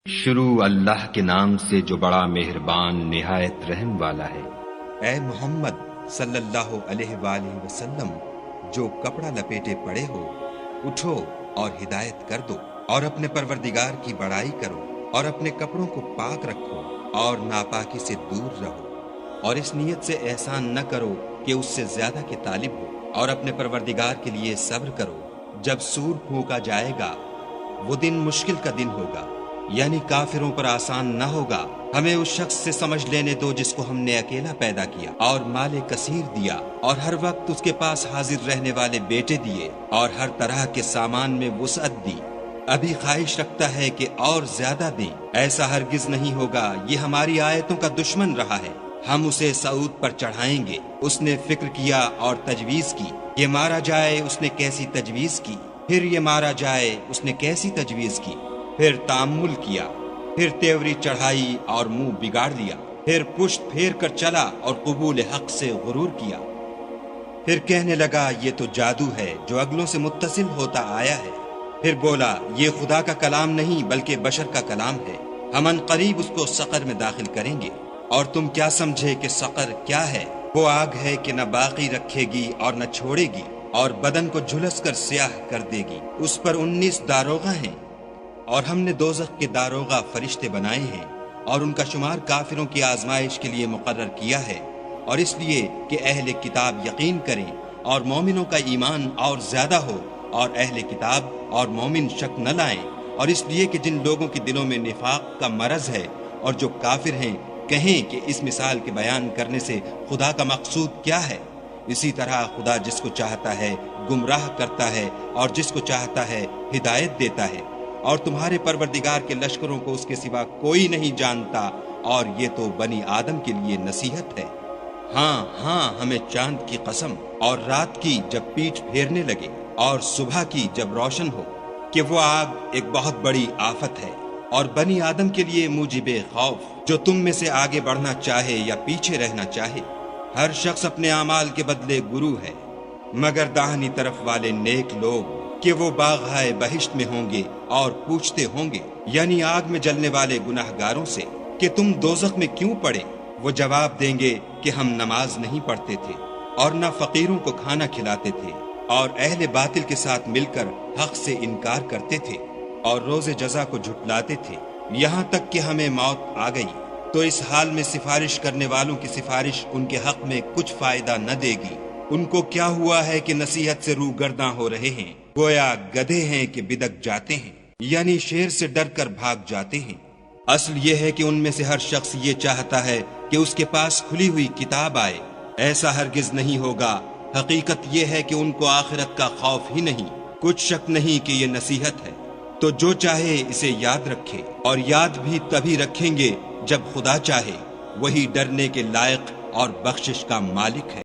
شروع اللہ کے نام سے جو بڑا مہربان نہایت رحم والا ہے۔ اے محمد صلی اللہ علیہ وآلہ وسلم، جو کپڑا لپیٹے پڑے ہو اٹھو اور ہدایت کر دو، اور اپنے پروردگار کی بڑائی کرو، اور اپنے کپڑوں کو پاک رکھو اور ناپاکی سے دور رہو، اور اس نیت سے احسان نہ کرو کہ اس سے زیادہ کے طالب ہو، اور اپنے پروردگار کے لیے صبر کرو۔ جب سور پھونکا جائے گا وہ دن مشکل کا دن ہوگا، یعنی کافروں پر آسان نہ ہوگا۔ ہمیں اس شخص سے سمجھ لینے دو جس کو ہم نے اکیلا پیدا کیا اور مال کثیر دیا، اور ہر وقت اس کے پاس حاضر رہنے والے بیٹے دیے، اور ہر طرح کے سامان میں وسعت دی۔ ابھی خواہش رکھتا ہے کہ اور زیادہ دیں، ایسا ہرگز نہیں ہوگا۔ یہ ہماری آیتوں کا دشمن رہا ہے، ہم اسے صعود پر چڑھائیں گے۔ اس نے فکر کیا اور تجویز کی، یہ مارا جائے، اس نے کیسی تجویز کی، پھر یہ مارا جائے، اس نے کیسی تجویز کی، پھر تأمل کیا، پھر تیوری چڑھائی اور منہ بگاڑ لیا، پھر پشت پھیر کر چلا اور قبول حق سے غرور کیا، پھر کہنے لگا یہ تو جادو ہے جو اگلوں سے متصل ہوتا آیا ہے، پھر بولا یہ خدا کا کلام نہیں بلکہ بشر کا کلام ہے، ہم ان قریب اس کو سقر میں داخل کریں گے۔ اور تم کیا سمجھے کہ سقر کیا ہے؟ وہ آگ ہے کہ نہ باقی رکھے گی اور نہ چھوڑے گی، اور بدن کو جھلس کر سیاہ کر دے گی۔ اس پر 19 داروغہ ہیں، اور ہم نے دوزخ کے داروغہ فرشتے بنائے ہیں، اور ان کا شمار کافروں کی آزمائش کے لیے مقرر کیا ہے، اور اس لیے کہ اہل کتاب یقین کریں اور مومنوں کا ایمان اور زیادہ ہو، اور اہل کتاب اور مومن شک نہ لائیں، اور اس لیے کہ جن لوگوں کے دلوں میں نفاق کا مرض ہے اور جو کافر ہیں کہیں کہ اس مثال کے بیان کرنے سے خدا کا مقصود کیا ہے۔ اسی طرح خدا جس کو چاہتا ہے گمراہ کرتا ہے اور جس کو چاہتا ہے ہدایت دیتا ہے، اور تمہارے پروردگار کے لشکروں کو اس کے سوا کوئی نہیں جانتا، اور یہ تو بنی آدم کے لیے نصیحت ہے۔ ہاں ہاں، ہمیں چاند کی قسم، اور رات کی جب پیٹھ پھیرنے لگے، اور صبح کی جب روشن ہو، کہ وہ آگ ایک بہت بڑی آفت ہے، اور بنی آدم کے لیے موجب خوف، جو تم میں سے آگے بڑھنا چاہے یا پیچھے رہنا چاہے۔ ہر شخص اپنے اعمال کے بدلے گرو ہے، مگر داہنی طرف والے نیک لوگ کہ وہ باغہائے بہشت میں ہوں گے اور پوچھتے ہوں گے، یعنی آگ میں جلنے والے گناہ گاروں سے، کہ تم دوزخ میں کیوں پڑے؟ وہ جواب دیں گے کہ ہم نماز نہیں پڑھتے تھے اور نہ فقیروں کو کھانا کھلاتے تھے، اور اہل باطل کے ساتھ مل کر حق سے انکار کرتے تھے، اور روز جزا کو جھٹلاتے تھے، یہاں تک کہ ہمیں موت آ گئی۔ تو اس حال میں سفارش کرنے والوں کی سفارش ان کے حق میں کچھ فائدہ نہ دے گی۔ ان کو کیا ہوا ہے کہ نصیحت سے روگرداں ہو رہے ہیں، گویا گدھے ہیں کہ بدک جاتے ہیں، یعنی شیر سے ڈر کر بھاگ جاتے ہیں۔ اصل یہ ہے کہ ان میں سے ہر شخص یہ چاہتا ہے کہ اس کے پاس کھلی ہوئی کتاب آئے، ایسا ہرگز نہیں ہوگا۔ حقیقت یہ ہے کہ ان کو آخرت کا خوف ہی نہیں، کچھ شک نہیں کہ یہ نصیحت ہے۔ تو جو چاہے اسے یاد رکھے، اور یاد بھی تبھی رکھیں گے جب خدا چاہے، وہی ڈرنے کے لائق اور بخشش کا مالک ہے۔